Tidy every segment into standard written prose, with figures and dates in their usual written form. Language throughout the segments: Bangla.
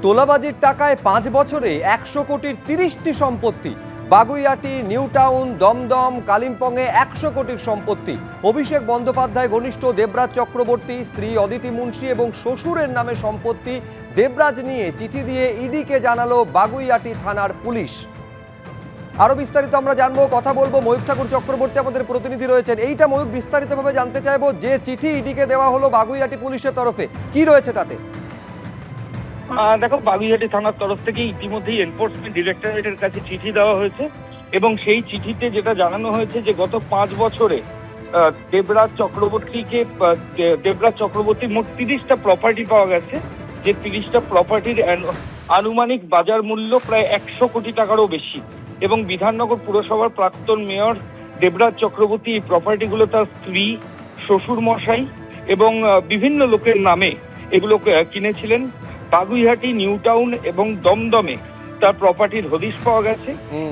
তোলাবাজির টাকায় 5 বছরে 100 কোটির 30টি সম্পত্তি। বাগুইআটি, নিউ টাউন, দমদম, কালিম্পংয়ে 100 কোটির সম্পত্তি। অভিষেক বন্দ্যোপাধ্যায় ঘনিষ্ঠ দেবরাজ চক্রবর্তী, স্ত্রী অদিতি মুন্সি এবং শ্বশুরের নামে সম্পত্তি। দেবরাজ নিয়ে চিঠি দিয়ে ইডিকে জানালো বাগুইআটি থানার পুলিশ। আরো বিস্তারিত আমরা জানবো, কথা বলবো। ময়ূক ঠাকুর চক্রবর্তী আমাদের প্রতিনিধি রয়েছেন। এইটা ময়ূক, বিস্তারিতভাবে জানতে চাইবো, যে চিঠি ইডিকে দেওয়া হলো বাগুইআটি পুলিশের তরফে, কি রয়েছে তাতে? দেখো, বাগুইআটি থানার তরফ থেকে ইতিমধ্যেই এনফোর্সমেন্ট ডিরেক্টরেটের কাছে চিঠি দেওয়া হয়েছে এবং সেই চিঠিতে যেটা জানানো হয়েছে যে গত 5 বছরে দেবরাজ চক্রবর্তীর মোট 30টা প্রপার্টি পাওয়া গেছে, যে 30টা প্রপার্টির আনুমানিক বাজার মূল্য প্রায় 100 কোটি টাকারও বেশি। এবং বিধাননগর পুরসভার প্রাক্তন মেয়র দেবরাজ চক্রবর্তী এই প্রপার্টিগুলো তার স্ত্রী, শ্বশুর মশাই এবং বিভিন্ন লোকের নামে এগুলো কিনেছিলেন। বাগুইআটি, নিউ টাউন এবং দমদমে তার প্রপার্টির হদিশ পাওয়া গেছে।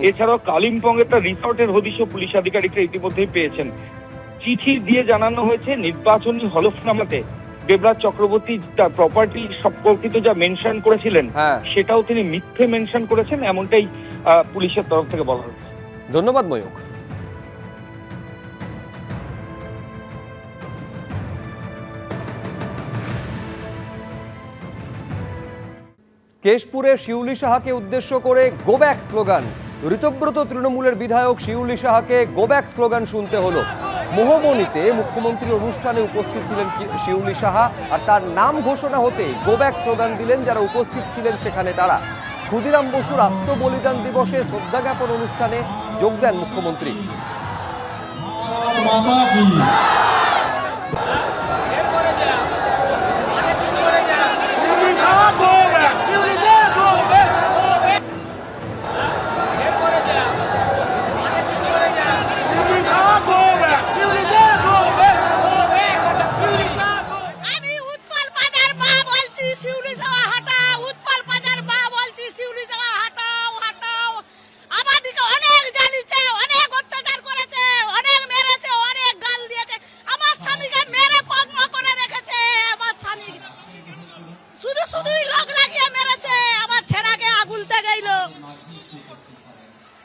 এছাড়াও কালিম্পংয়ে তার রিসর্টের হদিশও পুলিশ আধিকারিকরা ইতিমধ্যেই পেয়েছেন। চিঠি দিয়ে জানানো হয়েছে নির্বাচনী হলফনামাতে দেবরাজ চক্রবর্তী তার প্রপার্টি সম্পর্কিত যা মেনশন করেছিলেন সেটাও তিনি মিথ্যে মেনশন করেছেন, এমনটাই পুলিশের তরফ থেকে বলা হয়েছে। ধন্যবাদ ময়ূক। কেশপুরে শিউলি সাহাকে উদ্দেশ্য করে গো ব্যাক স্লোগান। ঋতব্রত তৃণমূলের বিধায়ক শিউলি সাহাকে গো ব্যাক স্লোগান শুনতে হলো। মোহমণিতে মুখ্যমন্ত্রীর অনুষ্ঠানে উপস্থিত ছিলেন শিউলি সাহা, আর তার নাম ঘোষণা হতে গো ব্যাক স্লোগান দিলেন যারা উপস্থিত ছিলেন সেখানে তারা। ক্ষুদিরাম বসুর আত্মবলিদান দিবসে শ্রদ্ধা জ্ঞাপন অনুষ্ঠানে যোগ দেন মুখ্যমন্ত্রী।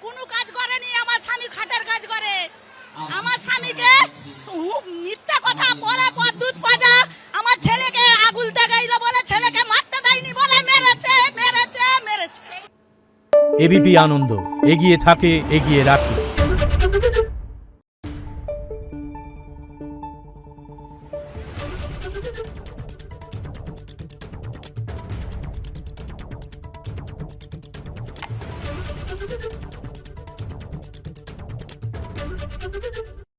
কোনো কাজ করেনি, আমার স্বামী খাটের কাজ করে। আমার স্বামীকে মিথ্যা কথা বলে পদ্মুত পাজা আমার ছেলেকে আগুল দেখাইলো বলে, ছেলেকে মারতে দেয়নি বলে মেরেছে। এবিপি আনন্দ, এগিয়ে থাকে, এগিয়ে রাখে।